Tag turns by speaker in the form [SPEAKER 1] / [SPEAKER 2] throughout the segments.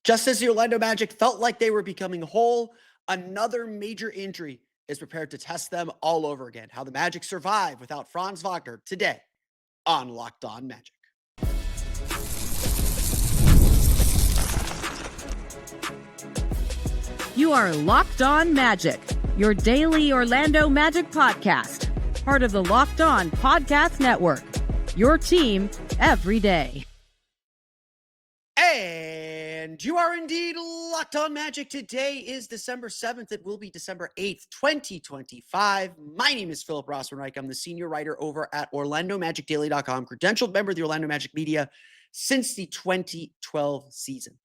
[SPEAKER 1] Just as the Orlando Magic felt like they were becoming whole, another major injury is prepared to test them all over again. How the Magic survive without Franz Wagner today on Locked On Magic.
[SPEAKER 2] You are Locked On Magic, your daily Orlando Magic podcast, part of the Locked On Podcast Network, your team every day.
[SPEAKER 1] And you are indeed Locked On Magic. Today is December 7th. It will be December 8th, 2025. My name is Philip Rossman-Reich. I'm the senior writer over at OrlandoMagicDaily.com, credentialed member of the Orlando Magic media since the 2012 season.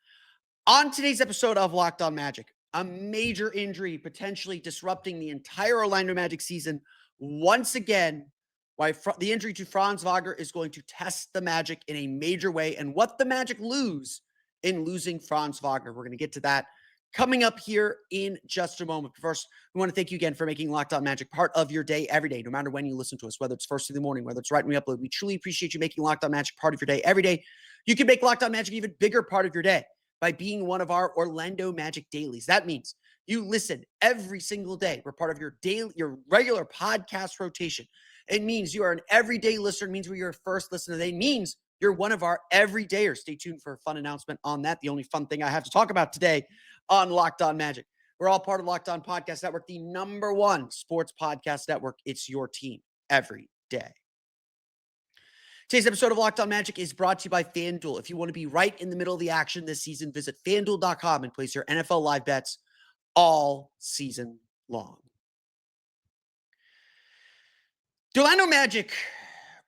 [SPEAKER 1] On today's episode of Locked On Magic, a major injury potentially disrupting the entire Orlando Magic season once again. Why the injury to Franz Wagner is going to test the Magic in a major way, and what the Magic lose in losing Franz Wagner. We're going to get to that coming up here in just a moment. But first, we want to thank you again for making Locked On Magic part of your day every day, no matter when you listen to us, whether it's first in the morning, whether it's right when we upload. We truly appreciate you making Locked On Magic part of your day every day. You can make Locked On Magic an even bigger part of your day by being one of our Orlando Magic dailies. That means you listen every single day. We're part of your daily, your regular podcast rotation. It means you are an everyday listener. It means we're your first listener. It means you're one of our everydayers. Stay tuned for a fun announcement on that. The only fun thing I have to talk about today on Locked On Magic. We're all part of Locked On Podcast Network, the #1 sports podcast network. It's your team every day. Today's episode of Locked On Magic is brought to you by FanDuel. If you want to be right in the middle of the action this season, visit FanDuel.com and place your NFL live bets all season long. The Orlando Magic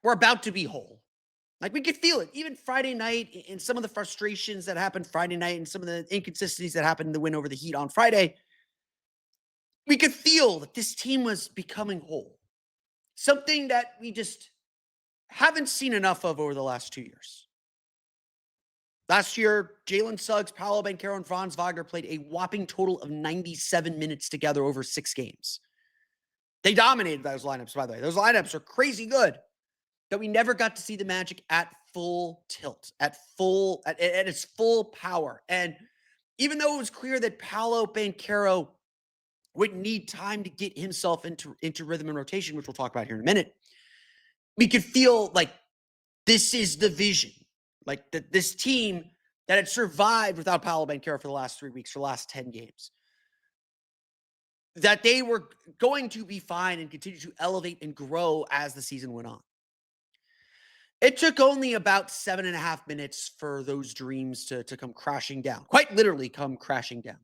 [SPEAKER 1] were about to be whole. Like, we could feel it. Even Friday night, and some of the frustrations that happened Friday night and some of the inconsistencies that happened in the win over the Heat on Friday, we could feel that this team was becoming whole. Something that we just haven't seen enough of over the last 2 years. Last year, Jalen Suggs, Paolo Banchero, and Franz Wagner played a whopping total of 97 minutes together over 6 games. They dominated those lineups, by the way. Those lineups are crazy good. That we never got to see the Magic at full tilt, at its full power. And even though it was clear that Paolo Banchero would need time to get himself into rhythm and rotation, which we'll talk about here in a minute, we could feel like this is the vision. Like this team that had survived without Paolo Banchero for the last 3 weeks, for the last 10 games, that they were going to be fine and continue to elevate and grow as the season went on. It took only about 7.5 minutes for those dreams to come crashing down, quite literally come crashing down.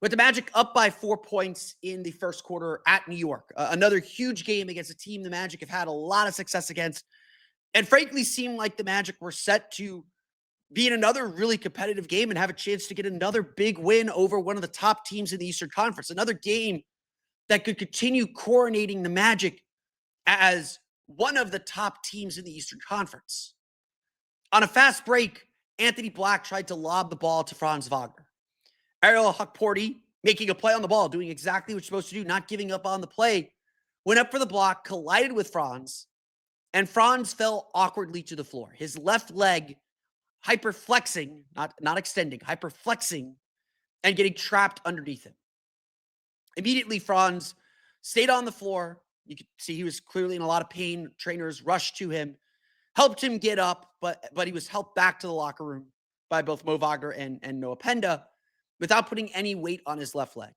[SPEAKER 1] With the Magic up by 4 points in the first quarter at New York, another huge game against a team the Magic have had a lot of success against, and frankly seemed like the Magic were set to be in another really competitive game and have a chance to get another big win over one of the top teams in the Eastern Conference. Another game that could continue coronating the Magic as one of the top teams in the Eastern Conference. On a fast break, Anthony Black tried to lob the ball to Franz Wagner. Ariel Hukporti, making a play on the ball, doing exactly what you're supposed to do, not giving up on the play, went up for the block, collided with Franz, and Franz fell awkwardly to the floor. His left leg hyperflexing, not extending, hyperflexing, and getting trapped underneath him. Immediately, Franz stayed on the floor. You could see he was clearly in a lot of pain. Trainers rushed to him, helped him get up, but he was helped back to the locker room by both Mo Wagner and Noah Penda without putting any weight on his left leg.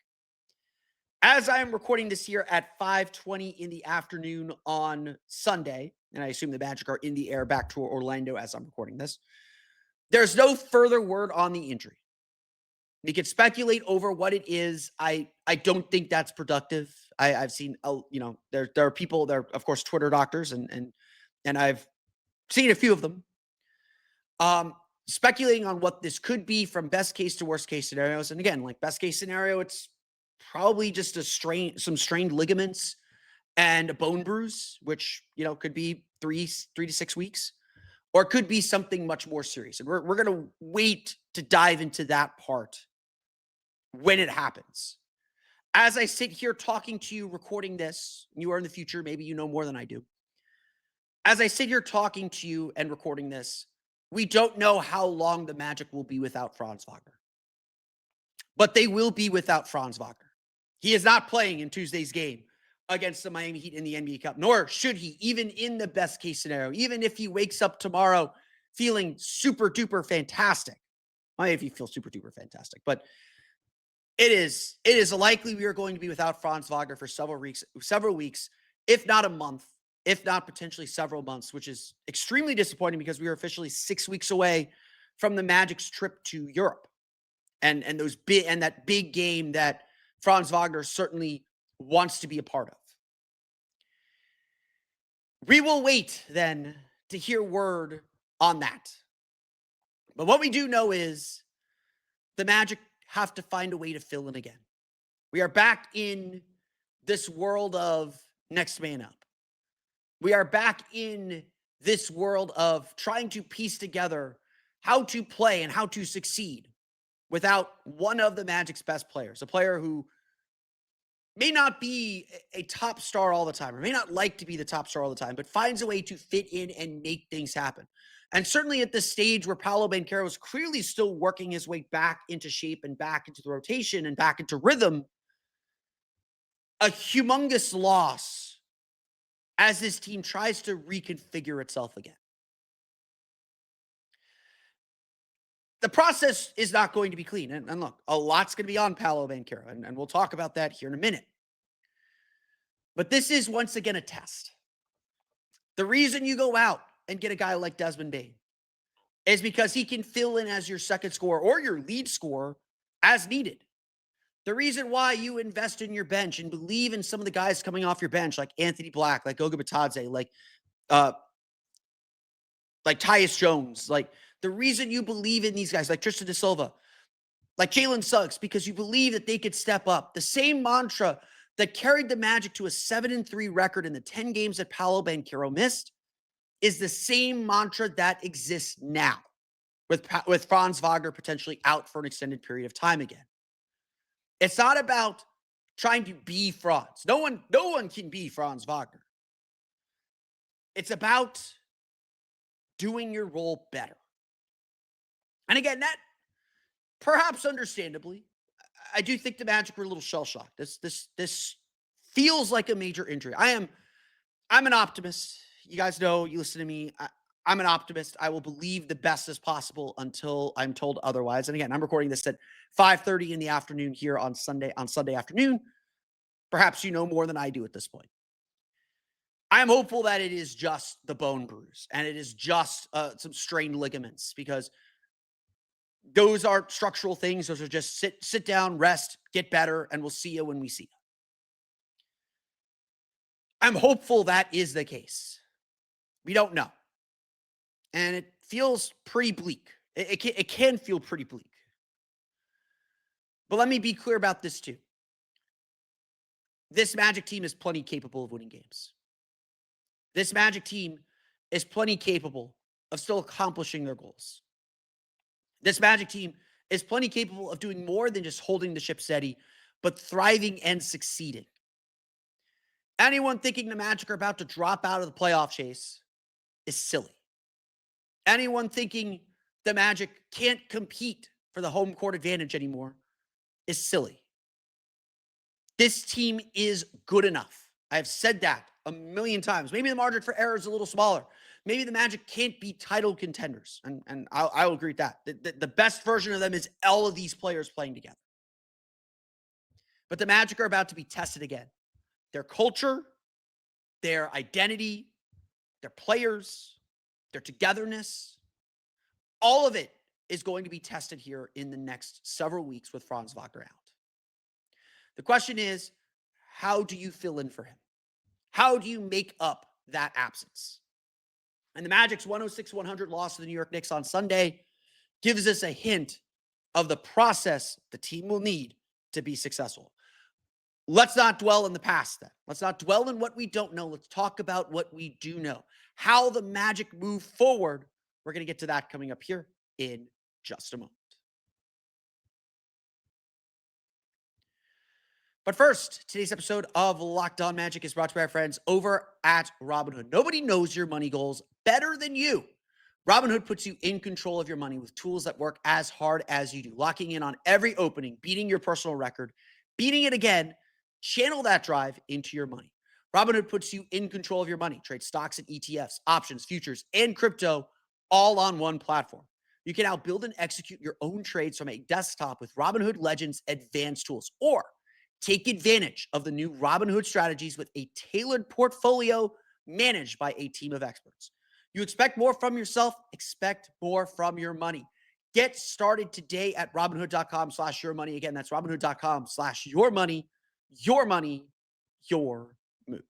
[SPEAKER 1] As I am recording this here at 5:20 in the afternoon on Sunday, and I assume the Magic are in the air back to Orlando as I'm recording this, there's no further word on the injury. We could speculate over what it is. I don't think that's productive. I've seen, there are people, there are, of course, Twitter doctors, and I've seen a few of them speculating on what this could be from best case to worst case scenarios. And again, like best case scenario, it's probably just some strained ligaments and a bone bruise, which, could be 3 to 6 weeks, or it could be something much more serious. And we're going to wait to dive into that part when it happens. As I sit here talking to you, recording this, you are in the future, maybe you know more than I do. As I sit here talking to you and recording this, We don't know how long the Magic will be without Franz Wagner. But they will be without Franz Wagner. He is not playing in Tuesday's game against the Miami Heat in the NBA Cup, nor should he, even in the best case scenario, even if he wakes up tomorrow feeling super duper fantastic. Well, if he feels super duper fantastic, but it is likely we are going to be without Franz Wagner for several weeks, if not a month, if not potentially several months, which is extremely disappointing because we are officially 6 weeks away from the Magic's trip to Europe. And that big game that Franz Wagner certainly wants to be a part of. We will wait then to hear word on that. But what we do know is the Magic have to find a way to fill in again. We are back in this world of next man up. We are back in this world of trying to piece together how to play and how to succeed without one of the Magic's best players, a player who may not be a top star all the time, or may not like to be the top star all the time, but finds a way to fit in and make things happen. And certainly at this stage where Paolo Banchero is clearly still working his way back into shape and back into the rotation and back into rhythm, a humongous loss as this team tries to reconfigure itself again. The process is not going to be clean. And look, a lot's going to be on Paolo Banchero, and we'll talk about that here in a minute. But this is once again a test. The reason you go out and get a guy like Desmond Bane is because he can fill in as your second scorer or your lead scorer as needed. The reason why you invest in your bench and believe in some of the guys coming off your bench, like Anthony Black, like Goga Bitadze, like Tyus Jones, like the reason you believe in these guys, like Tristan Da Silva, like Jalen Suggs, because you believe that they could step up. The same mantra that carried the Magic to a 7-3 record in the 10 games that Paolo Banchero missed is the same mantra that exists now with Franz Wagner potentially out for an extended period of time again. It's not about trying to be Franz. No one can be Franz Wagner. It's about doing your role better. And again, that perhaps understandably, I do think the Magic were a little shell-shocked. This feels like a major injury. I'm an optimist. You guys know, you listen to me. I'm an optimist. I will believe the best as possible until I'm told otherwise. And again, I'm recording this at 5:30 in the afternoon here on Sunday afternoon. Perhaps you know more than I do at this point. I'm hopeful that it is just the bone bruise and it is just some strained ligaments, because those are structural things. Those are just sit down, rest, get better, and we'll see you when we see you. I'm hopeful that is the case. We don't know. And it feels pretty bleak. It can feel pretty bleak. But let me be clear about this too. This Magic team is plenty capable of winning games. This Magic team is plenty capable of still accomplishing their goals. This Magic team is plenty capable of doing more than just holding the ship steady, but thriving and succeeding. Anyone thinking the Magic are about to drop out of the playoff chase is silly. Anyone thinking the Magic can't compete for the home court advantage anymore is silly. This team is good enough. I've said that a million times. Maybe the margin for error is a little smaller. Maybe the Magic can't be title contenders. And I'll agree with that. The best version of them is all of these players playing together. But the Magic are about to be tested again. Their culture, their identity, their players, their togetherness, all of it is going to be tested here in the next several weeks with Franz Wagner out. The question is, how do you fill in for him? How do you make up that absence? And the Magic's 106-100 loss to the New York Knicks on Sunday gives us a hint of the process the team will need to be successful. Let's not dwell in the past then. Let's not dwell in what we don't know. Let's talk about what we do know. How the Magic move forward. We're going to get to that coming up here in just a moment. But first, today's episode of Locked On Magic is brought to you by our friends over at Robinhood. Nobody knows your money goals better than you. Robinhood puts you in control of your money with tools that work as hard as you do, locking in on every opening, beating your personal record, beating it again. Channel that drive into your money. Robinhood puts you in control of your money. Trade stocks and ETFs, options, futures, and crypto all on one platform. You can now build and execute your own trades from a desktop with Robinhood Legends advanced tools, or take advantage of the new Robinhood strategies with a tailored portfolio managed by a team of experts. You expect more from yourself, expect more from your money. Get started today at Robinhood.com/yourmoney. Again, that's Robinhood.com/yourmoney. Your money, your move.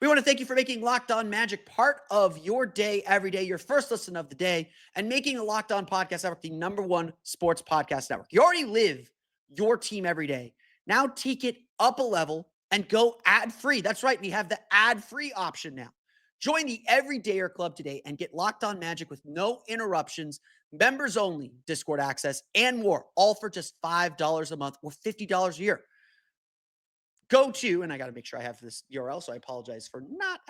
[SPEAKER 1] We want to thank you for making Locked On Magic part of your day every day, your first listen of the day, and making the Locked On Podcast Network the #1 sports podcast network. You already live your team every day. Now take it up a level and go ad-free. That's right, we have the ad-free option now. Join the Everydayer Club today and get Locked On Magic with no interruptions, members only Discord access, and more, all for just $5 a month or $50 a year. Go to, and I got to make sure I have this URL, so I apologize for not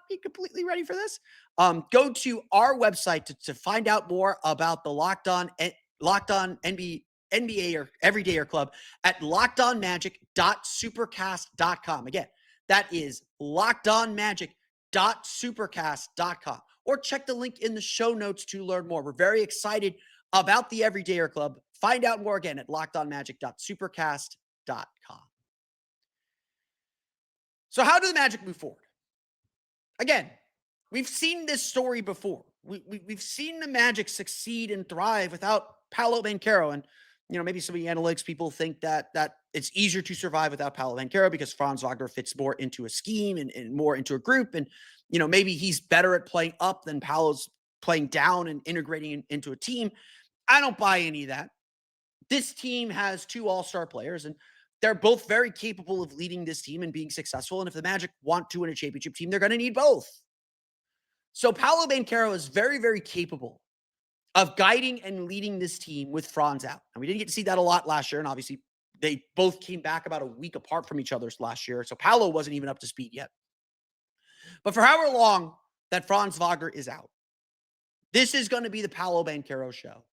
[SPEAKER 1] being completely ready for this. Go to our website to find out more about the Locked On NBA or Everydayer Club at lockedonmagic.supercast.com. Again, that is lockedonmagic.supercast.com. Or check the link in the show notes to learn more. We're very excited about the Everydayer Club. Find out more again at lockedonmagic.supercast.com. So how do the Magic move forward? Again, we've seen this story before. We've seen the Magic succeed and thrive without Paolo Banchero. And, maybe some of the analytics people think that it's easier to survive without Paolo Banchero because Franz Wagner fits more into a scheme and more into a group. And, maybe he's better at playing up than Paolo's playing down and integrating into a team. I don't buy any of that. This team has 2 all-star players, and they're both very capable of leading this team and being successful. And if the Magic want to win a championship team, they're going to need both. So Paolo Banchero is very, very capable of guiding and leading this team with Franz out. And we didn't get to see that a lot last year. And obviously, they both came back about a week apart from each other last year. So Paolo wasn't even up to speed yet. But for however long that Franz Wagner is out, this is going to be the Paolo Banchero show.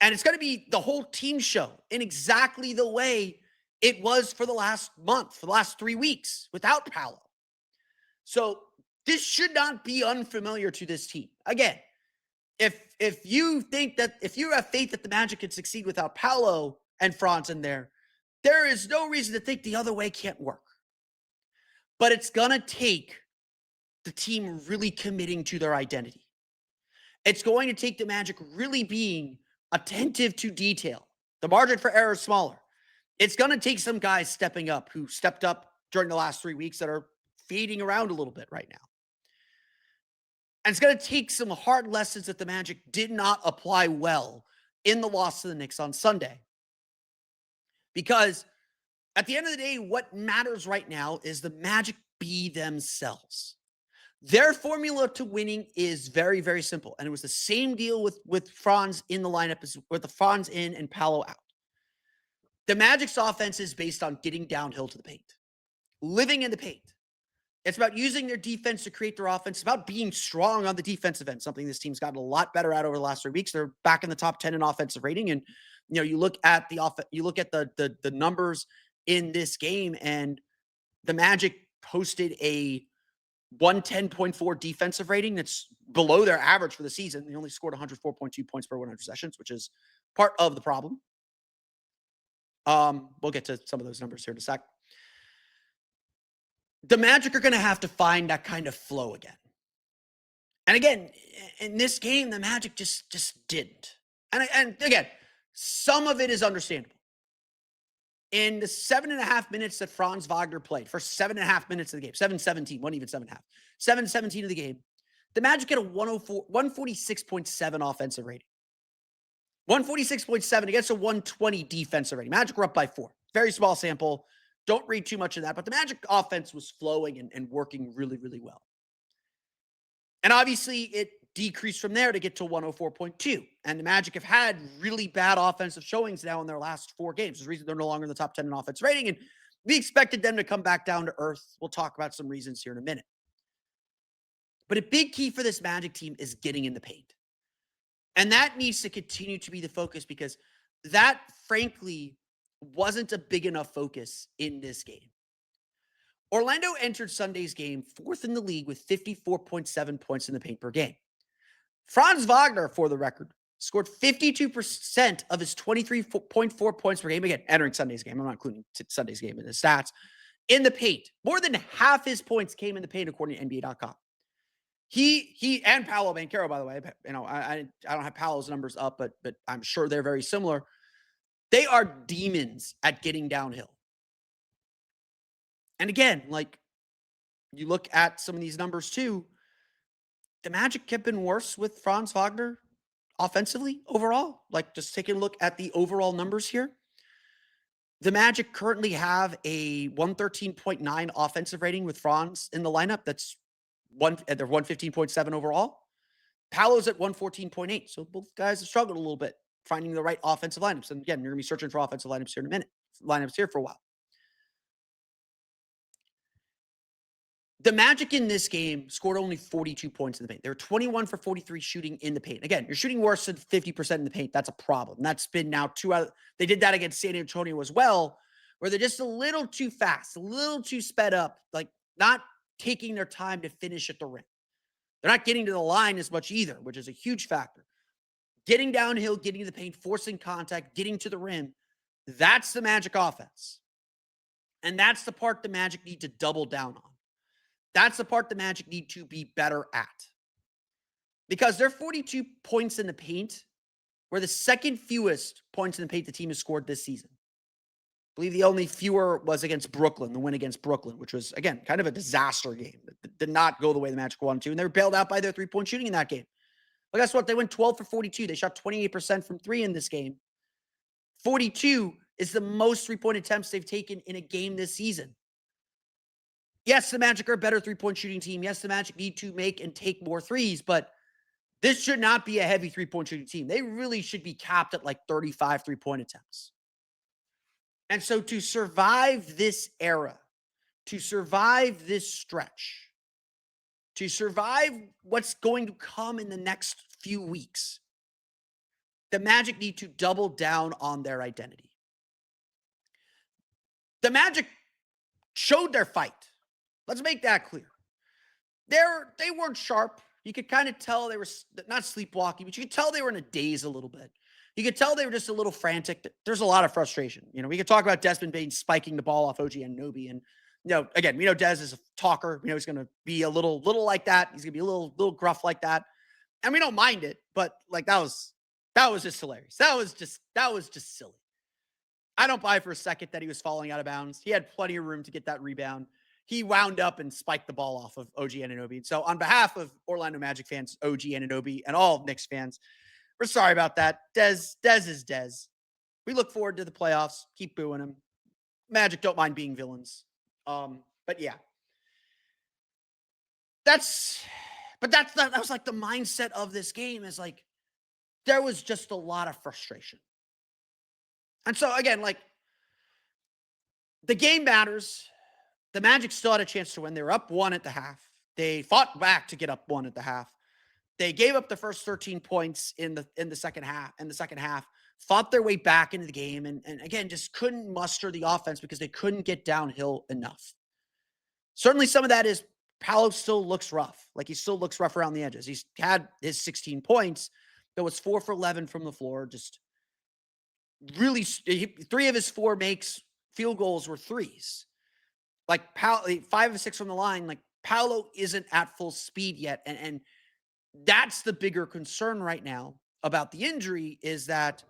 [SPEAKER 1] And it's going to be the whole team show in exactly the way it was for the last month, for the last 3 weeks without Paolo. So this should not be unfamiliar to this team. Again, if you have faith that the Magic can succeed without Paolo and Franz in there is no reason to think the other way can't work. But it's going to take the team really committing to their identity. It's going to take the Magic really being attentive to detail. The margin for error is smaller. It's going to take some guys stepping up who stepped up during the last 3 weeks that are fading around a little bit right now. And it's going to take some hard lessons that the Magic did not apply well in the loss to the Knicks on Sunday. Because at the end of the day, what matters right now is the Magic be themselves. Their formula to winning is very, very simple. And it was the same deal with Franz in the lineup as with the Franz in and Paolo out. The Magic's offense is based on getting downhill to the paint, living in the paint. It's about using their defense to create their offense. It's about being strong on the defensive end, something this team's gotten a lot better at over the last 3 weeks. They're back in the top 10 in offensive rating. And, you look at the numbers in this game, and the Magic posted a 110.4 defensive rating. That's below their average for the season. They only scored 104.2 points per 100 possessions, which is part of the problem. We'll get to some of those numbers here in a sec. The Magic are going to have to find that kind of flow again. And again, in this game, the Magic just didn't. And again, some of it is understandable. In the 7.5 minutes that Franz Wagner played, for 7.5 minutes of the game, 7:17, wasn't even 7.5, 7:17 of the game, the Magic had a 146.7 offensive rating. 146.7 against a 120 defensive rating. Magic were up by 4. Very small sample. Don't read too much of that. But the Magic offense was flowing and working really, really well. And obviously, it decreased from there to get to 104.2. And the Magic have had really bad offensive showings now in their last 4 games. There's a reason they're no longer in the top 10 in offense rating. And, We expected them to come back down to earth. We'll talk about some reasons here in a minute. But a big key for this Magic team is getting in the paint. And that needs to continue to be the focus because that, frankly, wasn't a big enough focus in this game. Orlando entered Sunday's game fourth in the league with 54.7 points in the paint per game. Franz Wagner, for the record, scored 52% of his 23.4 points per game. Again, entering Sunday's game. I'm not including Sunday's game in the stats. In the paint. More than half his points came in the paint, according to NBA.com. He and Paolo Banchero, by the way, I don't have Paolo's numbers up, but I'm sure they're very similar. They are demons at getting downhill. And again, like you look at some of these numbers too, the Magic have been worse with Franz Wagner offensively overall. Like just taking a look at the overall numbers here. The Magic currently have a 113.9 offensive rating with Franz in the lineup. They're 115.7 overall. Paolo's at 114.8. So both guys have struggled a little bit finding the right offensive lineups. And again, you're going to be searching for offensive lineups here in a minute. Lineups here for a while. The Magic in this game scored only 42 points in the paint. They were 21 for 43 shooting in the paint. Again, you're shooting worse than 50% in the paint. That's a problem. That's been now they did that against San Antonio as well, where they're just a little too fast, a little too sped up, like not taking their time to finish at the rim. They're not getting to the line as much either, which is a huge factor. Getting downhill, getting to the paint, forcing contact, getting to the rim. That's the Magic offense. And that's the part the Magic need to double down on. That's the part the Magic need to be better at. Because their 42 points in the paint were the second fewest points in the paint the team has scored this season. I believe the only fewer was against Brooklyn, the win against Brooklyn, which was, again, kind of a disaster game. It did not go the way the Magic wanted to, and they were bailed out by their three-point shooting in that game. But guess what? They went 12 for 42. They shot 28% from three in this game. 42 is the most three-point attempts they've taken in a game this season. Yes, the Magic are a better three-point shooting team. Yes, the Magic need to make and take more threes, but this should not be a heavy three-point shooting team. They really should be capped at like 35 three-point attempts. And so to survive this era, to survive this stretch, to survive what's going to come in the next few weeks, the Magic need to double down on their identity. The Magic showed their fight. Let's make that clear. They weren't sharp. You could kind of tell they were not sleepwalking, but you could tell they were in a daze a little bit. You could tell they were just a little frantic. There's a lot of frustration. You know, we could talk about Desmond Bane spiking the ball off OG Anunoby. And, you know, again, we know Dez is a talker. We know he's going to be a little like that. He's going to be a little gruff like that. And we don't mind it, but like that was just hilarious. That was just silly. I don't buy for a second that he was falling out of bounds. He had plenty of room to get that rebound. He wound up and spiked the ball off of OG Anunoby. So on behalf of Orlando Magic fans, OG Anunoby, and all Knicks fans, we're sorry about that. Dez is Dez. We look forward to the playoffs. Keep booing him. Magic don't mind being villains. But yeah. That was like the mindset of this game is like, there was just a lot of frustration. And so again, like the game matters. The Magic still had a chance to win. They were up one at the half. They fought back to get up one at the half. They gave up the first 13 points in the second half, fought their way back into the game, and again, just couldn't muster the offense because they couldn't get downhill enough. Certainly some of that is Paolo still looks rough. Like he still looks rough around the edges. He's had his 16 points. There was 4 for 11 from the floor. Just really, 3 of his 4 makes field goals were threes. Like 5 of 6 from the line, like Paolo isn't at full speed yet. And that's the bigger concern right now about the injury is that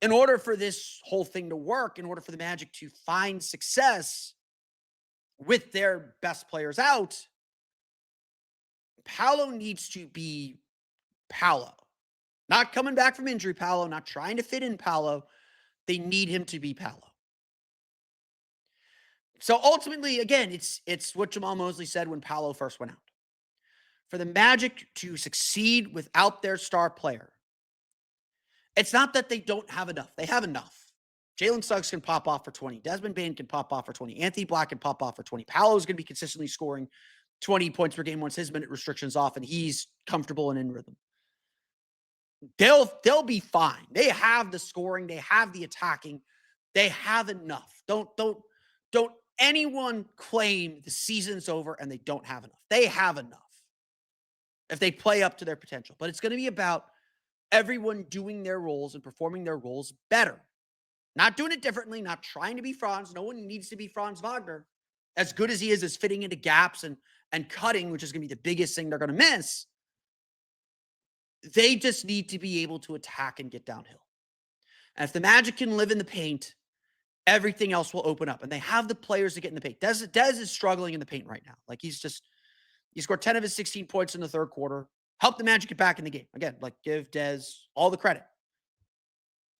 [SPEAKER 1] in order for this whole thing to work, in order for the Magic to find success with their best players out, Paolo needs to be Paolo. Not coming back from injury Paolo, not trying to fit in Paolo. They need him to be Paolo. So ultimately, again, it's what Jamal Mosley said when Paolo first went out. For the Magic to succeed without their star player, it's not that they don't have enough. They have enough. Jalen Suggs can pop off for 20. Desmond Bane can pop off for 20. Anthony Black can pop off for 20. Paolo's going to be consistently scoring 20 points per game once his minute restriction's off and he's comfortable and in rhythm. They'll be fine. They have the scoring. They have the attacking. They have enough. Don't anyone claim the season's over and they don't have enough. They have enough if they play up to their potential. But it's going to be about everyone doing their roles and performing their roles better. Not doing it differently, not trying to be Franz. No one needs to be Franz Wagner. As good as he is fitting into gaps and cutting, which is going to be the biggest thing they're going to miss. They just need to be able to attack and get downhill. And if the Magic can live in the paint, everything else will open up. And they have the players to get in the paint. Dez is struggling in the paint right now. Like he scored 10 of his 16 points in the third quarter. Help the Magic get back in the game. Again, like give Dez all the credit.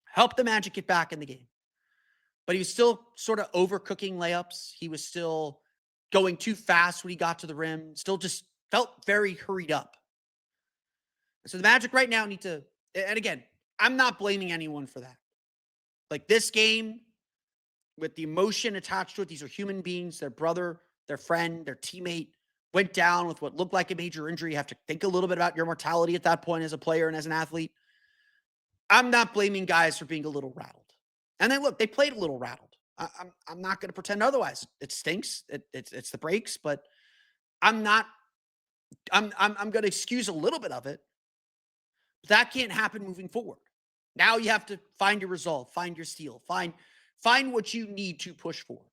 [SPEAKER 1] Help the Magic get back in the game. But he was still sort of overcooking layups. He was still going too fast when he got to the rim. Still just felt very hurried up. So the Magic right now need to, and again, I'm not blaming anyone for that. Like this game, with the emotion attached to it, these are human beings, their brother, their friend, their teammate went down with what looked like a major injury. You have to think a little bit about your mortality at that point as a player and as an athlete. I'm not blaming guys for being a little rattled. And then look, they played a little rattled. I'm not going to pretend otherwise. It stinks. It's the breaks, but I'm going to excuse a little bit of it. That can't happen moving forward. Now you have to find your resolve, find your steel, find what you need to push forward.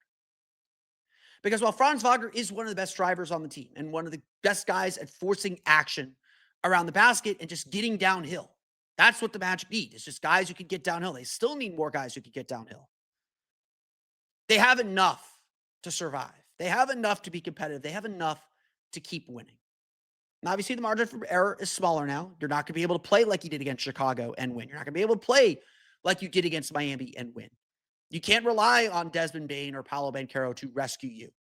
[SPEAKER 1] Because while Franz Wagner is one of the best drivers on the team and one of the best guys at forcing action around the basket and just getting downhill, that's what the Magic need. It's just guys who can get downhill. They still need more guys who can get downhill. They have enough to survive. They have enough to be competitive. They have enough to keep winning. And obviously, the margin for error is smaller now. You're not going to be able to play like you did against Chicago and win. You're not going to be able to play like you did against Miami and win. You can't rely on Desmond Bane or Paolo Banchero to rescue you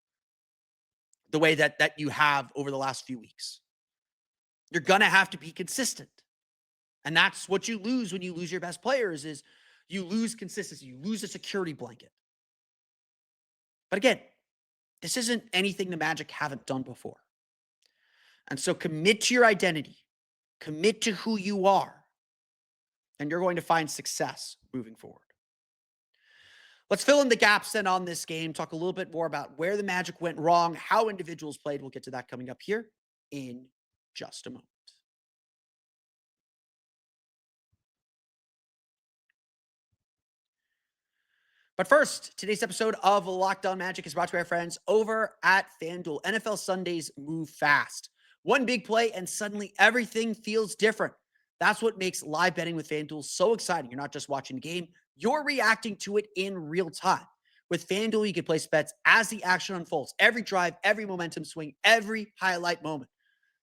[SPEAKER 1] the way that you have over the last few weeks. You're going to have to be consistent. And that's what you lose when you lose your best players is you lose consistency. You lose a security blanket. But again, this isn't anything the Magic haven't done before. And so commit to your identity. Commit to who you are. And you're going to find success moving forward. Let's fill in the gaps then on this game. Talk a little bit more about where the Magic went wrong, how individuals played. We'll get to that coming up here in just a moment. But first, today's episode of Locked On Magic is brought to you by our friends over at FanDuel. NFL Sundays move fast. One big play and suddenly everything feels different. That's what makes live betting with FanDuel so exciting. You're not just watching the game, you're reacting to it in real time. With FanDuel, you can place bets as the action unfolds. Every drive, every momentum swing, every highlight moment.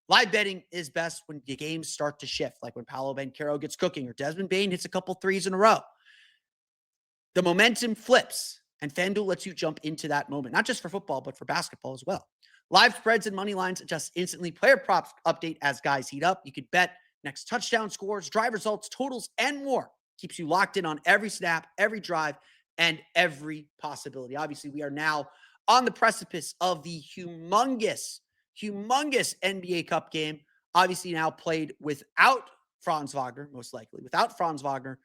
[SPEAKER 1] Live betting is best when the games start to shift, like when Paolo Banchero gets cooking or Desmond Bane hits a couple threes in a row. The momentum flips, and FanDuel lets you jump into that moment, not just for football, but for basketball as well. Live spreads and money lines adjust instantly. Player props update as guys heat up. You can bet next touchdown scores, drive results, totals, and more. Keeps you locked in on every snap, every drive, and every possibility. Obviously, we are now on the precipice of the humongous NBA Cup game. Obviously, now played without Franz Wagner, most likely. Without Franz Wagner.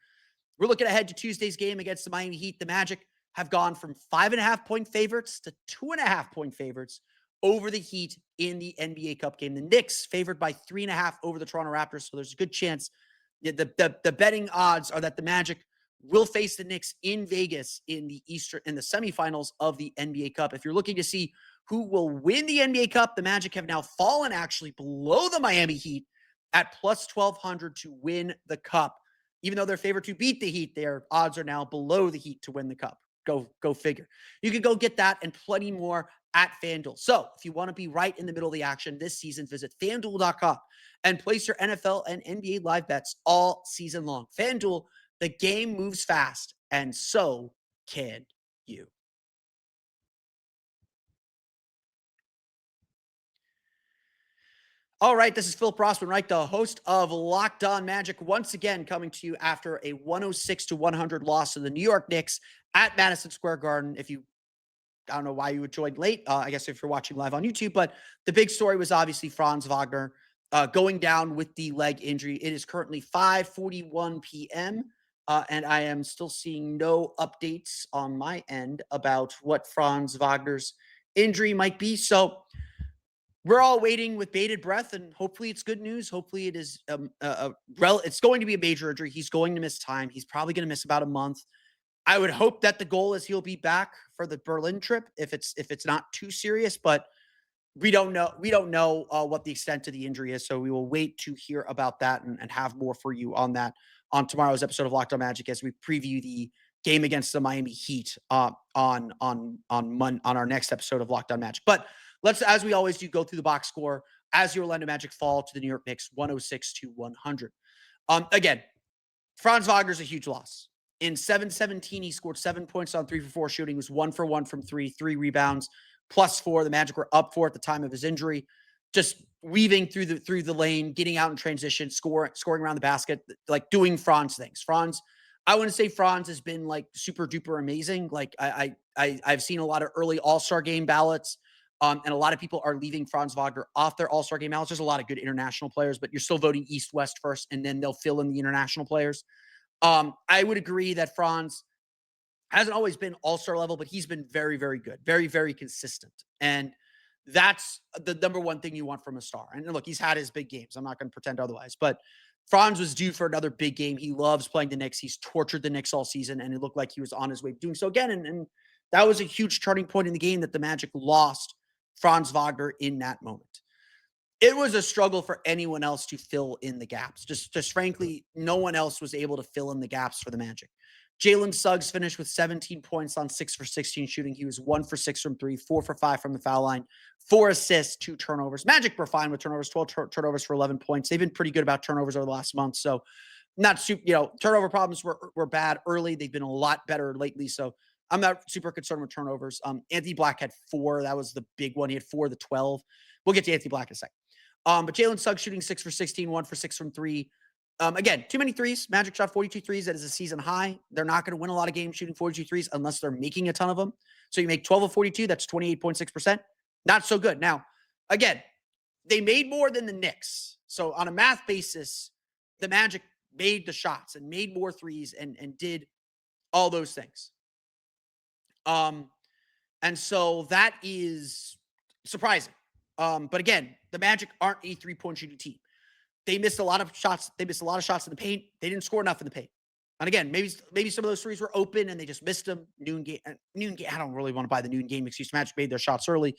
[SPEAKER 1] We're looking ahead to Tuesday's game against the Miami Heat. The Magic have gone from 5.5-point favorites to 2.5-point favorites over the Heat in the NBA Cup game. The Knicks favored by 3.5 over the Toronto Raptors. So there's a good chance the betting odds are that the Magic will face the Knicks in Vegas in the semifinals of the NBA Cup. If you're looking to see who will win the NBA Cup, the Magic have now fallen actually below the Miami Heat at plus 1,200 to win the Cup. Even though they're favored to beat the Heat, their odds are now below the Heat to win the Cup. Go figure. You can go get that and plenty more at FanDuel. So if you want to be right in the middle of the action this season, visit FanDuel.com and place your NFL and NBA live bets all season long. FanDuel, the game moves fast, and so can you. All right, this is Phil Rossman, right? The host of Locked On Magic, once again coming to you after a 106-100 loss to the New York Knicks at Madison Square Garden. I don't know why you would join late. I guess if you're watching live on YouTube, but the big story was obviously Franz Wagner going down with the leg injury. It is currently 5:41 p.m. And I am still seeing no updates on my end about what Franz Wagner's injury might be. So we're all waiting with bated breath, and hopefully it's good news. Hopefully it is it's going to be a major injury. He's going to miss time. He's probably going to miss about a month. I would hope that the goal is he'll be back for the Berlin trip if it's not too serious, but we don't know. We don't know what the extent of the injury is, so we will wait to hear about that and have more for you on that on tomorrow's episode of Locked On Magic as we preview the game against the Miami Heat on our next episode of Locked On Magic. But let's, as we always do, go through the box score as your Orlando Magic fall to the New York Knicks, 106-100. Again, Franz Wagner's a huge loss. In 7-17, he scored 7 points on 3 for 4 shooting. He was 1 for 1 from 3, 3 rebounds, +4. The Magic were up 4 at the time of his injury. Just weaving through the lane, getting out in transition, scoring around the basket, like doing Franz things. I wouldn't say Franz has been like super duper amazing. Like I've seen a lot of early All-Star game ballots. And a lot of people are leaving Franz Wagner off their All-Star game ballots. There's a lot of good international players, but you're still voting East-West first, and then they'll fill in the international players. I would agree that Franz hasn't always been all-star level, but he's been very, very good, very, very consistent. And that's the number one thing you want from a star. And look, he's had his big games. I'm not going to pretend otherwise, but Franz was due for another big game. He loves playing the Knicks. He's tortured the Knicks all season, and it looked like he was on his way to doing so again. And that was a huge turning point in the game that the Magic lost Franz Wagner in that moment. It was a struggle for anyone else to fill in the gaps. Just frankly, no one else was able to fill in the gaps for the Magic. Jalen Suggs finished with 17 points on 6 for 16 shooting. He was 1 for 6 from 3, 4 for 5 from the foul line, 4 assists, 2 turnovers. Magic were fine with turnovers, 12 turnovers for 11 points. They've been pretty good about turnovers over the last month. So not super, turnover problems were bad early. They've been a lot better lately. So I'm not super concerned with turnovers. Anthony Black had 4. That was the big one. He had 4 of the 12. We'll get to Anthony Black in a second. But Jalen Suggs shooting 6 for 16, 1 for 6 from 3. Again, too many threes. Magic shot 42 threes. That is a season high. They're not going to win a lot of games shooting 42 threes unless they're making a ton of them. So you make 12 of 42. That's 28.6%. Not so good. Now, again, they made more than the Knicks. So on a math basis, the Magic made the shots and made more threes and did all those things. And so that is surprising. But again, the Magic aren't a 3-point shooting team. They missed a lot of shots. They missed a lot of shots in the paint. They didn't score enough in the paint. And again, maybe some of those threes were open and they just missed them. Noon game. I don't really want to buy the noon game excuse. Magic made their shots early.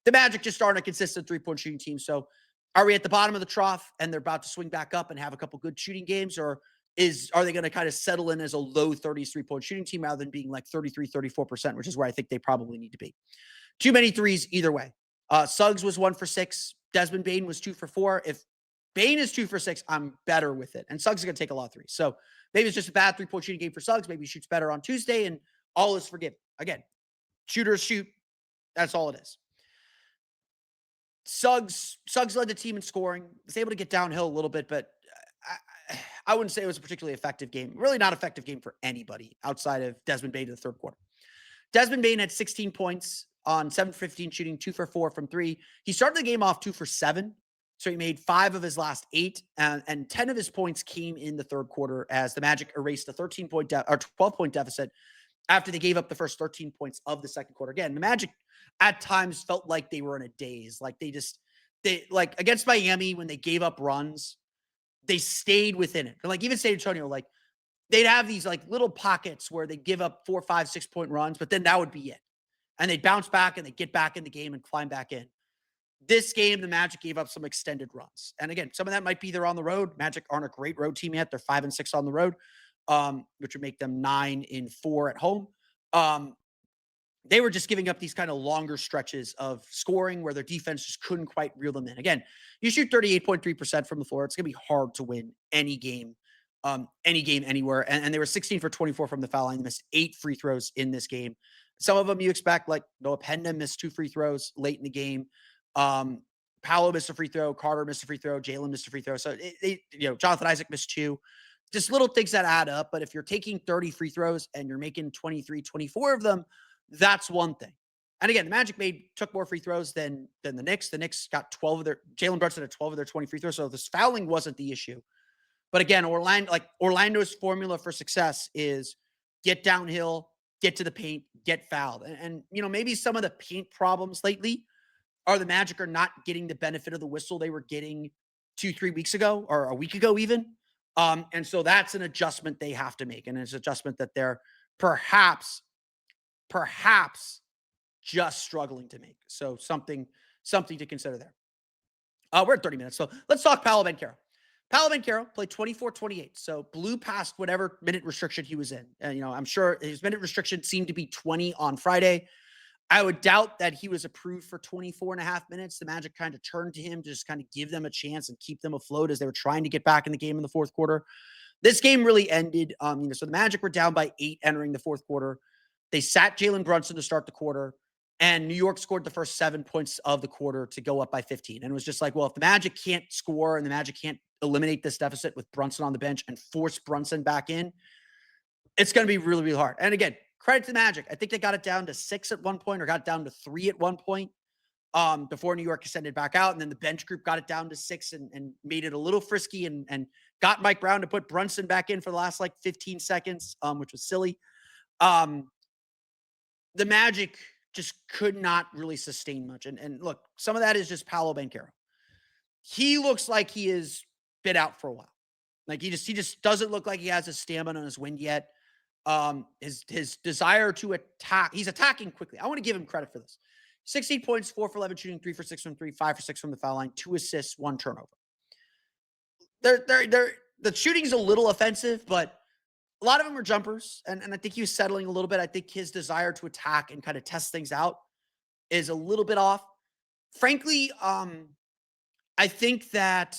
[SPEAKER 1] The Magic just aren't a consistent 3-point shooting team. So are we at the bottom of the trough and they're about to swing back up and have a couple good shooting games? Or are they going to kind of settle in as a low 30s 3-point shooting team rather than being like 33, 34%, which is where I think they probably need to be. Too many threes either way. Suggs was 1 for 6. Desmond Bane was 2 for 4. If Bane is 2 for 6, I'm better with it. And Suggs is going to take a lot of threes. So maybe it's just a bad 3-point shooting game for Suggs. Maybe he shoots better on Tuesday and all is forgiven. Again, shooters shoot. That's all it is. Suggs led the team in scoring. Was able to get downhill a little bit, but I wouldn't say it was a particularly effective game. Really not effective game for anybody outside of Desmond Bane in the third quarter. Desmond Bane had 16 points on 7 for 15 shooting, 2 for 4 from 3. He started the game off 2 for 7. So he made 5 of his last 8, and 10 of his points came in the third quarter as the Magic erased a 12-point deficit after they gave up the first 13 points of the second quarter. Again, the Magic at times felt like they were in a daze. Like they like against Miami when they gave up runs, they stayed within it. Like even San Antonio, like they'd have these like little pockets where they give up 4, 5, 6-point runs, but then that would be it. And they'd bounce back and they'd get back in the game and climb back in. This game, the Magic gave up some extended runs. And again, some of that might be they're on the road. Magic aren't a great road team yet. They're 5-6 on the road, which would make them 9-4 at home. They were just giving up these kind of longer stretches of scoring where their defense just couldn't quite reel them in. Again, you shoot 38.3% from the floor. It's going to be hard to win any game anywhere. And they were 16 for 24 from the foul line. They missed 8 free throws in this game. Some of them you expect, like Noah Penda missed 2 free throws late in the game. Paolo missed a free throw, Carter missed a free throw, Jalen missed a free throw. So, Jonathan Isaac missed 2. Just little things that add up. But if you're taking 30 free throws and you're making 23, 24 of them, that's one thing. And again, the Magic took more free throws than the Knicks. The Knicks got 12 of Jalen Brunson had 12 of their 20 free throws. So this fouling wasn't the issue. But again, Orlando's formula for success is get downhill, get to the paint, get fouled. And maybe some of the paint problems lately are the Magic are not getting the benefit of the whistle they were getting 2-3 weeks ago or a week ago even. And so that's an adjustment they have to make. And it's an adjustment that they're perhaps just struggling to make. So something to consider there. We're at 30 minutes. So let's talk Paolo Banchero. Paolo Banchero played 24-28. So blew past whatever minute restriction he was in. And, I'm sure his minute restriction seemed to be 20 on Friday. I would doubt that he was approved for 24 and a half minutes. The Magic kind of turned to him to just kind of give them a chance and keep them afloat as they were trying to get back in the game in the fourth quarter. This game really ended. So the Magic were down by 8 entering the fourth quarter. They sat Jalen Brunson to start the quarter, and New York scored the first 7 points of the quarter to go up by 15. And it was just like, well, if the Magic can't score and the Magic can't eliminate this deficit with Brunson on the bench and force Brunson back in, it's going to be really, really hard. And again, credit to the Magic. I think they got it down to 6 at one point or got it down to 3 at one point before New York extended back out. And then the bench group got it down to 6 and made it a little frisky and got Mike Brown to put Brunson back in for the last 15 seconds, which was silly. The Magic just could not really sustain much. And look, some of that is just Paolo Banchero. He looks like he is been out for a while. He just doesn't look like he has his stamina on his wind yet. His desire to attack, he's attacking quickly. I want to give him credit for this. 16 points, 4 for 11 shooting, 3 for 6 from 3, 5 for 6 from the foul line, 2 assists, 1 turnover. The shooting's a little offensive, but a lot of them are jumpers. And I think he was settling a little bit. I think his desire to attack and kind of test things out is a little bit off. Frankly, I think that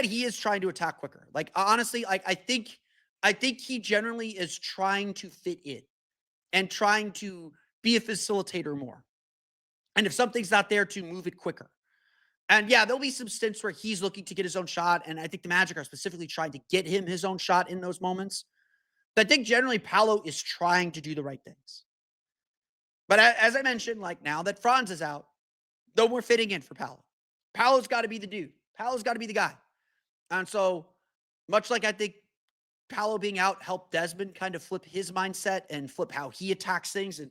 [SPEAKER 1] he is trying to attack quicker. Honestly, I think he generally is trying to fit in and trying to be a facilitator more. And if something's not there, to move it quicker. And yeah, there'll be some stints where he's looking to get his own shot. And I think the Magic are specifically trying to get him his own shot in those moments. But I think generally Paolo is trying to do the right things. But as I mentioned, now that Franz is out, no more fitting in for Paolo. Paolo's got to be the dude. Paolo's got to be the guy. And so much like I think Paolo being out helped Desmond kind of flip his mindset and flip how he attacks things. And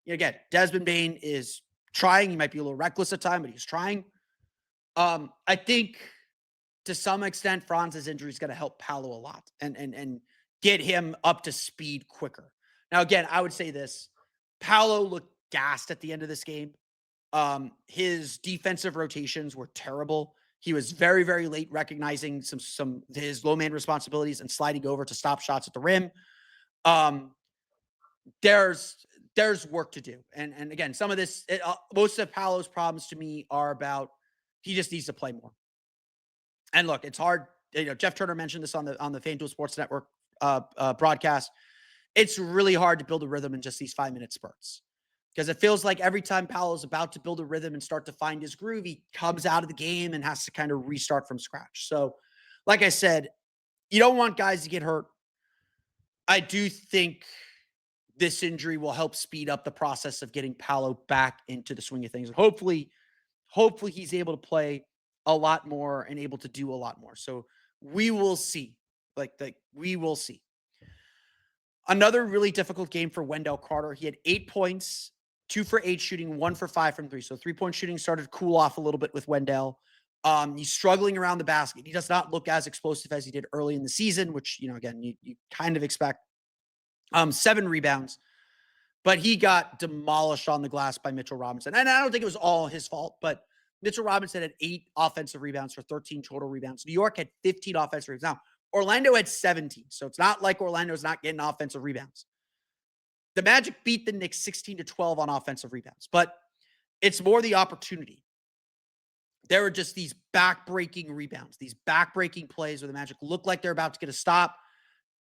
[SPEAKER 1] again, Desmond Bane is trying. He might be a little reckless at time, but he's trying. I think to some extent, Franz's injury is going to help Paolo a lot and get him up to speed quicker. Now, again, I would say this. Paolo looked gassed at the end of this game. His defensive rotations were terrible. He was very, very late recognizing some his low man responsibilities and sliding over to stop shots at the rim. There's work to do. And again, some of this, most of Paolo's problems to me are about he just needs to play more. And look, it's hard. Jeff Turner mentioned this on the FanDuel Sports Network broadcast. It's really hard to build a rhythm in just these 5-minute spurts. Because it feels like every time Paolo's about to build a rhythm and start to find his groove, he comes out of the game and has to kind of restart from scratch. So, like I said, you don't want guys to get hurt. I do think this injury will help speed up the process of getting Paolo back into the swing of things. Hopefully he's able to play a lot more and able to do a lot more. So we will see. We will see. Another really difficult game for Wendell Carter. He had 8 points, 2 for 8 shooting, 1 for 5 from 3. So 3-point shooting started to cool off a little bit with Wendell. He's struggling around the basket. He does not look as explosive as he did early in the season, which, again, you kind of expect. 7 rebounds, but he got demolished on the glass by Mitchell Robinson. And I don't think it was all his fault, but Mitchell Robinson had 8 offensive rebounds for 13 total rebounds. New York had 15 offensive rebounds. Now, Orlando had 17, so it's not like Orlando's not getting offensive rebounds. The Magic beat the Knicks 16-12 on offensive rebounds, but it's more the opportunity. There were just these back-breaking rebounds, these back-breaking plays where the Magic looked like they're about to get a stop.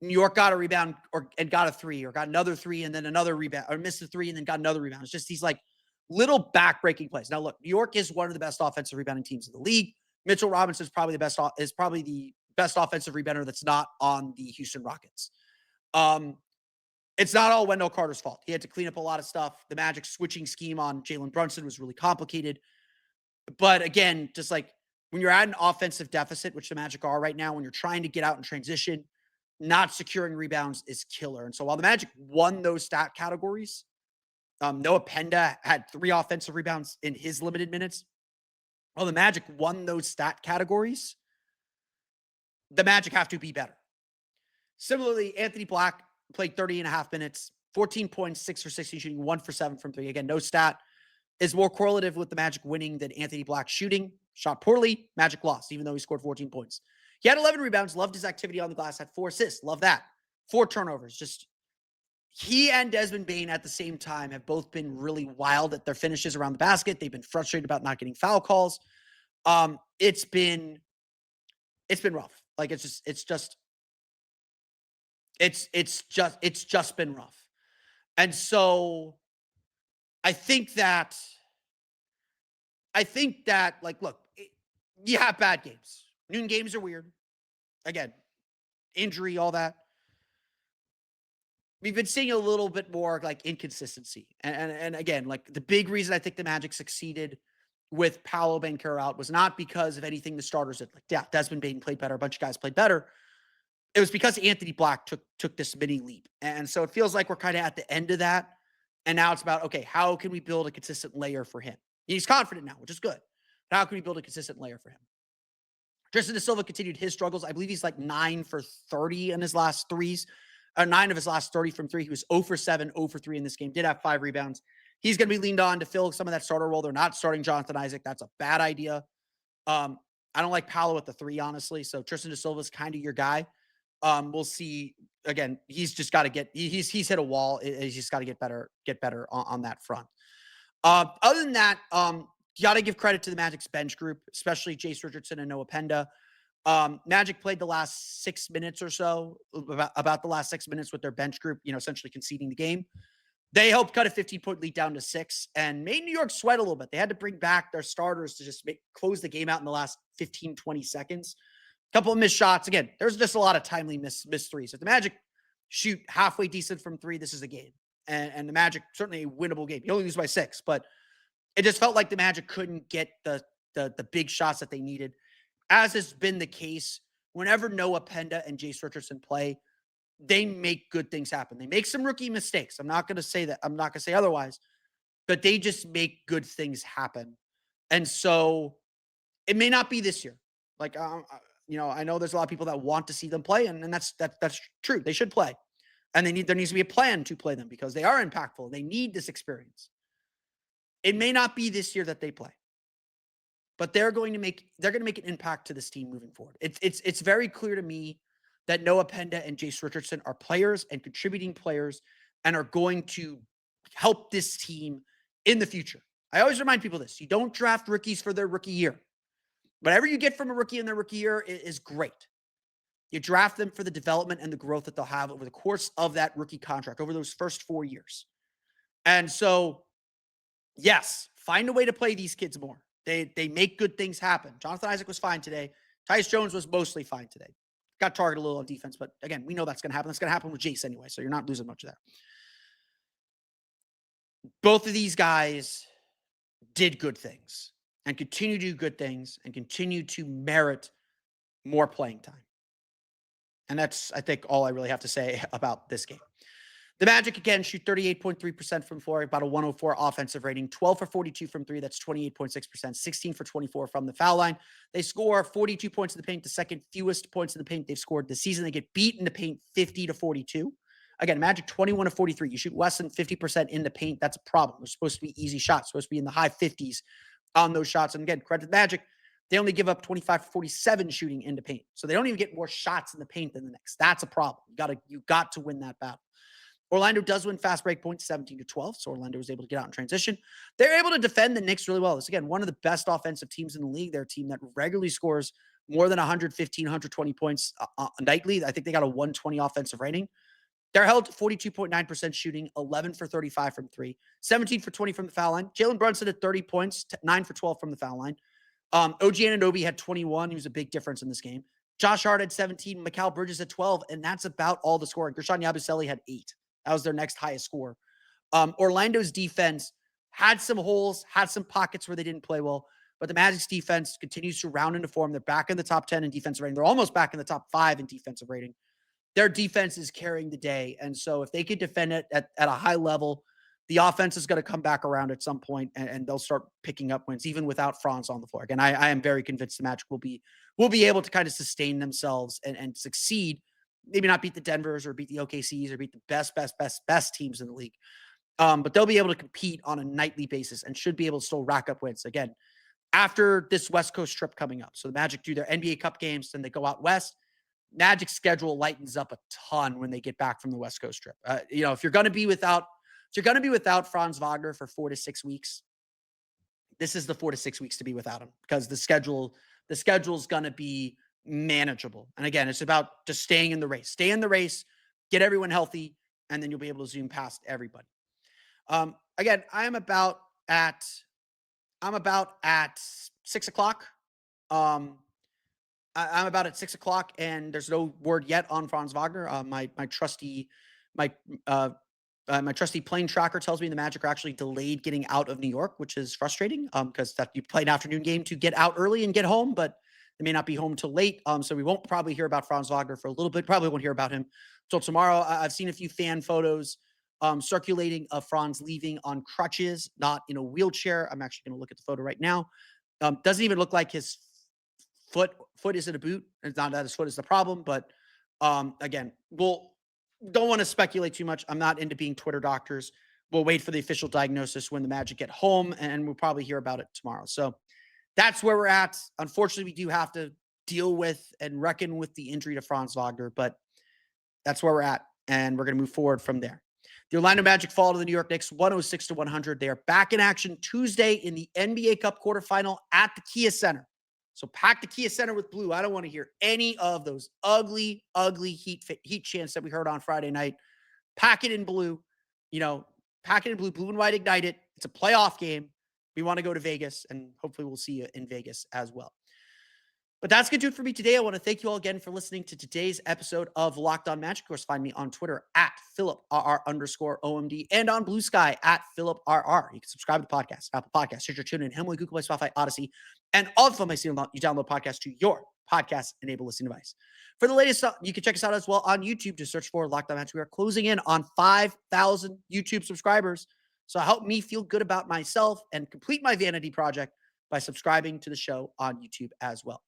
[SPEAKER 1] New York got a rebound and got a 3, or got another 3 and then another rebound, or missed a 3 and then got another rebound. It's just these little backbreaking plays. Now, look, New York is one of the best offensive rebounding teams in the league. Mitchell Robinson is probably the best offensive rebounder that's not on the Houston Rockets. It's not all Wendell Carter's fault. He had to clean up a lot of stuff. The Magic switching scheme on Jalen Brunson was really complicated. But again, just like when you're at an offensive deficit, which the Magic are right now, when you're trying to get out in transition, not securing rebounds is killer. And so while the Magic won those stat categories, Noah Penda had 3 offensive rebounds in his limited minutes. While the Magic won those stat categories, the Magic have to be better. Similarly, Anthony Black played 30.5 minutes, 14 points, 6 for 16 shooting, 1 for 7 from 3. Again, no stat is more correlative with the Magic winning than Anthony Black shooting. Shot poorly, Magic lost, even though he scored 14 points. He had 11 rebounds, loved his activity on the glass, had 4 assists, love that. 4 turnovers, just he and Desmond Bane at the same time have both been really wild at their finishes around the basket. They've been frustrated about not getting foul calls. It's been rough. Like it's just been rough. And so I think that like, look, you have bad games. Noon games are weird. Again, injury, all that. We've been seeing a little bit more like inconsistency. And again, like the big reason I think the Magic succeeded with Paolo Banchero out was not because of anything the starters did. Like, yeah, Desmond Bane played better. A bunch of guys played better. It was because Anthony Black took this mini leap. And so it feels like we're kind of at the end of that. And now it's about, okay, how can we build a consistent layer for him? He's confident now, which is good. But how can we build a consistent layer for him? Tristan Da Silva continued his struggles. I believe he's like 9 for 30 in his last threes. 9 of his last 30 from 3. He was 0 for 7, 0 for 3 in this game. Did have 5 rebounds. He's going to be leaned on to fill some of that starter role. They're not starting Jonathan Isaac. That's a bad idea. I don't like Paolo at the 3, honestly. So Tristan Da Silva is kind of your guy. We'll see. Again, he's just got to get. He's hit a wall. He's just got to get better on that front. Other than that, you got to give credit to the Magic's bench group, especially Jace Richardson and Noah Penda. Magic played the last 6 minutes or so, about the last 6 minutes with their bench group, essentially conceding the game. They helped cut a 15-point lead down to 6 and made New York sweat a little bit. They had to bring back their starters to just close the game out in the last 15, 20 seconds. A couple of missed shots. Again, there's just a lot of timely missed threes. If the Magic shoot halfway decent from 3, this is a game. And the Magic, certainly a winnable game. You only lose by 6, but it just felt like the Magic couldn't get the big shots that they needed. As has been the case, whenever Noah Penda and Jace Richardson play, they make good things happen. They make some rookie mistakes. I'm not going to say that. I'm not going to say otherwise, but they just make good things happen. And so it may not be this year. Like, I know there's a lot of people that want to see them play, and that's true. They should play. And there needs to be a plan to play them because they are impactful. They need this experience. It may not be this year that they play, but they're going to make an impact to this team moving forward. It's very clear to me that Noah Penda and Jace Richardson are players and contributing players and are going to help this team in the future. I always remind people this. You don't draft rookies for their rookie year. Whatever you get from a rookie in their rookie year is great. You draft them for the development and the growth that they'll have over the course of that rookie contract, over those first 4 years. And so, yes, find a way to play these kids more. They make good things happen. Jonathan Isaac was fine today. Tyus Jones was mostly fine today. Got targeted a little on defense, but again, we know that's going to happen. That's going to happen with Jace anyway, so you're not losing much of that. Both of these guys did good things and continue to do good things and continue to merit more playing time. And that's, I think, all I really have to say about this game. The Magic, again, shoot 38.3% from floor, about a 104 offensive rating, 12 for 42 from 3. That's 28.6%, 16 for 24 from the foul line. They score 42 points in the paint, the second fewest points in the paint they've scored this season. They get beat in the paint 50-42. Again, Magic 21 of 43. You shoot less than 50% in the paint. That's a problem. They're supposed to be easy shots, supposed to be in the high 50s on those shots. And again, credit to the Magic. They only give up 25 for 47 shooting in the paint. So they don't even get more shots in the paint than the Knicks. That's a problem. You got to win that battle. Orlando does win fast break points 17-12. So Orlando was able to get out in transition. They're able to defend the Knicks really well. This, again, one of the best offensive teams in the league. They're a team that regularly scores more than 115, 120 points nightly. I think they got a 120 offensive rating. They're held to 42.9% shooting, 11 for 35 from three, 17 for 20 from the foul line. Jalen Brunson had 30 points, 9 for 12 from the foul line. OG Anunoby had 21. He was a big difference in this game. Josh Hart had 17. Mikal Bridges had 12, and that's about all the scoring. Gershon Yabusele had 8. That was their next highest score. Orlando's defense had some holes, had some pockets where they didn't play well, but the Magic's defense continues to round into form. They're back in the top 10 in defensive rating. They're almost back in the top 5 in defensive rating. Their defense is carrying the day. And so if they can defend it at a high level, the offense is going to come back around at some point and they'll start picking up wins, even without Franz on the floor. Again, I am very convinced the Magic will be able to kind of sustain themselves and succeed. Maybe not beat the Denvers or beat the OKCs or beat the best teams in the league. But they'll be able to compete on a nightly basis and should be able to still rack up wins. Again, after this West Coast trip coming up. So the Magic do their NBA Cup games, then they go out West. Magic's schedule lightens up a ton when they get back from the West Coast trip. If you're going to be without Franz Wagner for 4 to 6 weeks, this is the 4 to 6 weeks to be without him because the schedule is going to be manageable. And again, it's about just staying in the race. Stay in the race, get everyone healthy, and then you'll be able to zoom past everybody. Again, I'm about at 6 o'clock. I'm about at 6 o'clock, and there's no word yet on Franz Wagner. My trusty plane tracker tells me the Magic are actually delayed getting out of New York, which is frustrating because that you play an afternoon game to get out early and get home, but they may not be home till late. So we won't probably hear about Franz Wagner for a little bit. Probably won't hear about him till tomorrow. I've seen a few fan photos circulating of Franz leaving on crutches, not in a wheelchair. I'm actually going to look at the photo right now. Doesn't even look like his foot is in a boot. It's not that his foot is the problem, but again, don't want to speculate too much. I'm not into being Twitter doctors. We'll wait for the official diagnosis when the Magic get home, and we'll probably hear about it tomorrow. So that's where we're at. Unfortunately, we do have to deal with and reckon with the injury to Franz Wagner, but that's where we're at, and we're going to move forward from there. The Orlando Magic fall to the New York Knicks 106-100. They are back in action Tuesday in the NBA Cup quarterfinal at the Kia Center. So pack the Kia Center with blue. I don't want to hear any of those ugly heat chants that we heard on Friday night. Pack it in blue. Pack it in blue and white, ignite it. It's a playoff game. We want to go to Vegas, and hopefully we'll see you in Vegas as well. But that's going to do it for me today. I want to thank you all again for listening to today's episode of Locked On Magic. Of course, find me on Twitter at @PhilipRR_OMD and on Blue Sky at PhilipRR. You can subscribe to the podcast, Apple Podcasts, Stitcher, TuneIn, Himalaya, Google Play, Spotify, Odyssey, and all the places you download podcasts to your podcast-enabled listening device. For the latest stuff, you can check us out as well on YouTube. Just search for Locked On Magic. We are closing in on 5,000 YouTube subscribers. So help me feel good about myself and complete my vanity project by subscribing to the show on YouTube as well.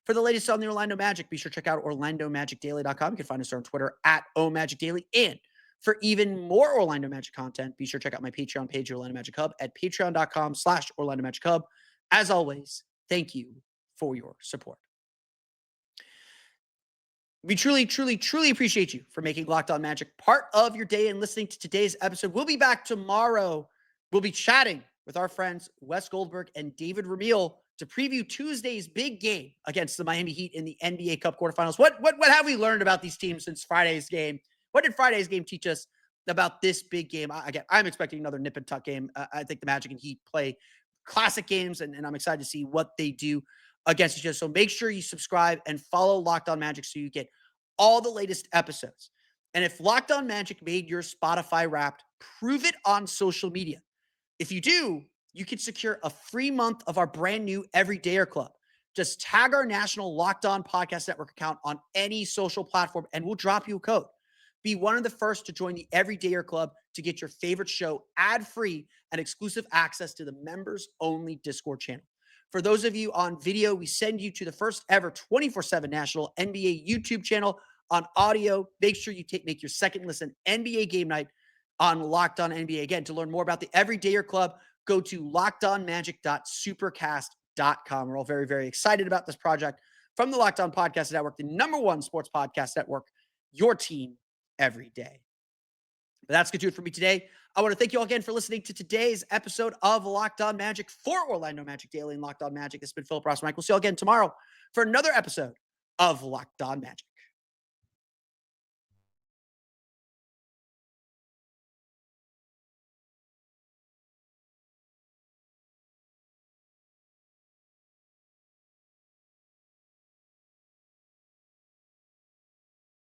[SPEAKER 1] For the latest on the Orlando Magic, be sure to check out OrlandoMagicDaily.com. You can find us on Twitter at OMagicDaily. And for even more Orlando Magic content, be sure to check out my Patreon page, Orlando Magic Hub, at patreon.com/Orlando Magic Hub. As always, thank you for your support. We truly appreciate you for making Locked On Magic part of your day and listening to today's episode. We'll be back tomorrow. We'll be chatting with our friends Wes Goldberg and David Ramil to preview Tuesday's big game against the Miami Heat in the NBA Cup quarterfinals. What have we learned about these teams since Friday's game? What did Friday's game teach us about this big game? I'm expecting another nip and tuck game. I think the Magic and Heat play classic games, and I'm excited to see what they do against each other. So make sure you subscribe and follow Locked On Magic so you get all the latest episodes. And if Locked On Magic made your Spotify Wrapped, prove it on social media. If you do, you can secure a free month of our brand new Everydayer Club. Just tag our national Locked On Podcast Network account on any social platform, and we'll drop you a code. Be one of the first to join the Everydayer Club to get your favorite show ad-free and exclusive access to the members-only Discord channel. For those of you on video, we send you to the first ever 24/7 national NBA YouTube channel. On audio, make sure you make your second listen NBA Game Night on Locked On NBA. Again, to learn more about the Everydayer Club, go to lockedonmagic.supercast.com. We're all very, very excited about this project from the Locked On Podcast Network, the #1 sports podcast network, your team every day. But that's going to do it for me today. I want to thank you all again for listening to today's episode of Locked On Magic for Orlando Magic Daily and Locked On Magic. This has been Philip Ross. Mike. We'll see you all again tomorrow for another episode of Locked On Magic.